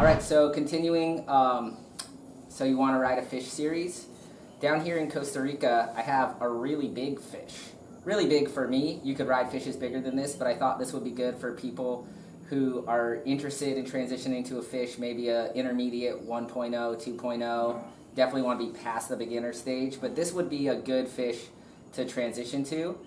All right, so continuing, so you want to ride a fish series? Down here in Costa Rica, I have a really big fish. Really big for me. You could ride fishes bigger than this, but I thought this would be good for people who are interested in transitioning to a fish, maybe a intermediate 1.0, 2.0. Definitely want to be past the beginner stage, but this would be a good fish to transition to.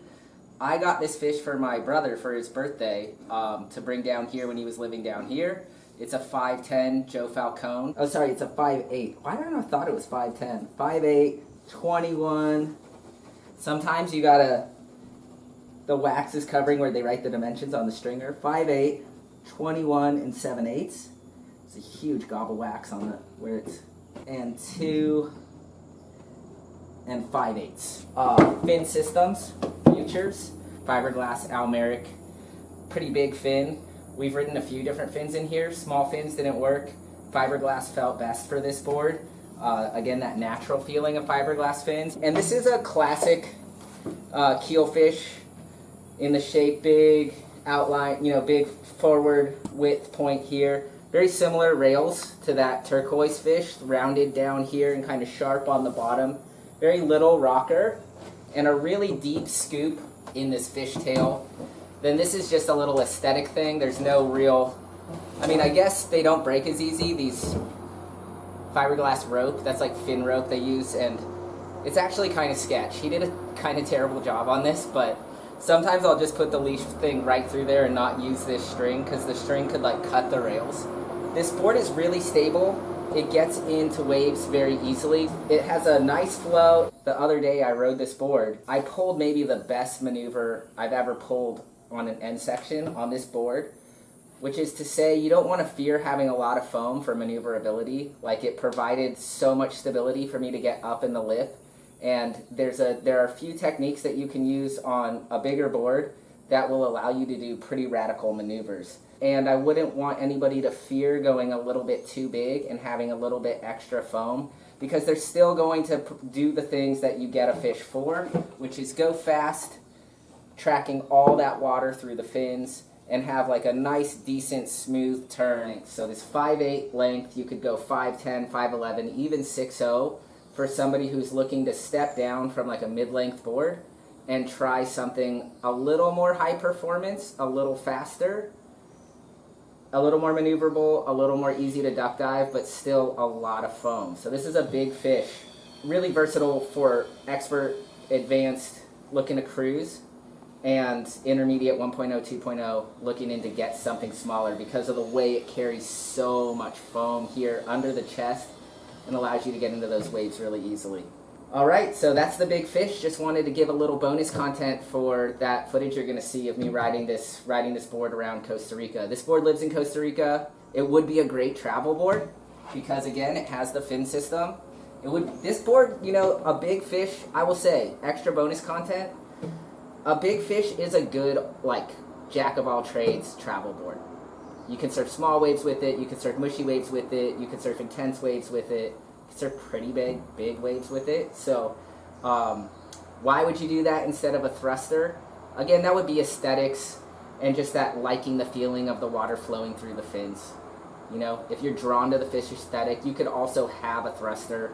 I got this fish for my brother for his birthday to bring down here when he was living down here. It's a 5'10" Joe Falcone. Oh, sorry, it's a 5'8". Why did I thought it was 5'10"? 5'8", 21. Sometimes you gotta, the wax is covering where they write the dimensions on the stringer. 5'8", 21 and 7/8. It's a huge gobble wax on the, where it's, and 2 and 5/8. Fin systems, futures, fiberglass Almeric, pretty big fin. We've ridden a few different fins in here. Small fins didn't work. Fiberglass felt best for this board. Again, that natural feeling of fiberglass fins. And this is a classic keelfish in the shape, big outline, you know, big forward width point here. Very similar rails to that turquoise fish, rounded down here and kind of sharp on the bottom. Very little rocker and a really deep scoop in this fish tail. Then this is just a little aesthetic thing. There's no real, I mean, I guess they don't break as easy, these fiberglass rope. That's like fin rope they use, and it's actually kind of sketch. He did a kind of terrible job on this, but sometimes I'll just put the leash thing right through there and not use this string because the string could like cut the rails. This board is really stable. It gets into waves very easily. It has a nice flow. The other day I rode this board. I pulled maybe the best maneuver I've ever pulled on an end section on this board, which is to say you don't want to fear having a lot of foam for maneuverability. Like, it provided so much stability for me to get up in the lip, and there are a few techniques that you can use on a bigger board that will allow you to do pretty radical maneuvers. And I wouldn't want anybody to fear going a little bit too big and having a little bit extra foam, because they're still going to do the things that you get a fish for, which is go fast, tracking all that water through the fins, and have like a nice, decent, smooth turn. So this 5'8" length, you could go 5'10", 5'11", even 6'0", for somebody who's looking to step down from like a mid-length board and try something a little more high performance, a little faster, a little more maneuverable, a little more easy to duck dive, but still a lot of foam. So this is a big fish, really versatile for expert, advanced, looking to cruise, and intermediate 1.0, 2.0, looking in to get something smaller because of the way it carries so much foam here under the chest and allows you to get into those waves really easily. All right, so that's the big fish. Just wanted to give a little bonus content for that footage you're going to see of me riding this board around Costa Rica. This board lives in Costa Rica. It would be a great travel board because, again, it has the fin system. This board, you know, a big fish, I will say, extra bonus content, a big fish is a good, like, jack-of-all-trades travel board. You can surf small waves with it, you can surf mushy waves with it, you can surf intense waves with it, you can surf pretty big waves with it. So, why would you do that instead of a thruster? Again, that would be aesthetics and just that liking the feeling of the water flowing through the fins. You know, if you're drawn to the fish aesthetic, you could also have a thruster.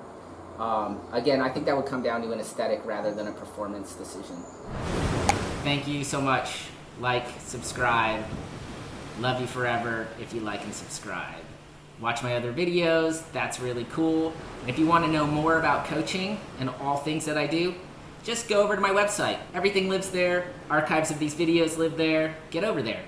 Again, I think that would come down to an aesthetic rather than a performance decision. Thank you so much. Like, subscribe. Love you forever if you like and subscribe. Watch my other videos. That's really cool. And if you want to know more about coaching and all things that I do, just go over to my website. Everything lives there. Archives of these videos live there. Get over there.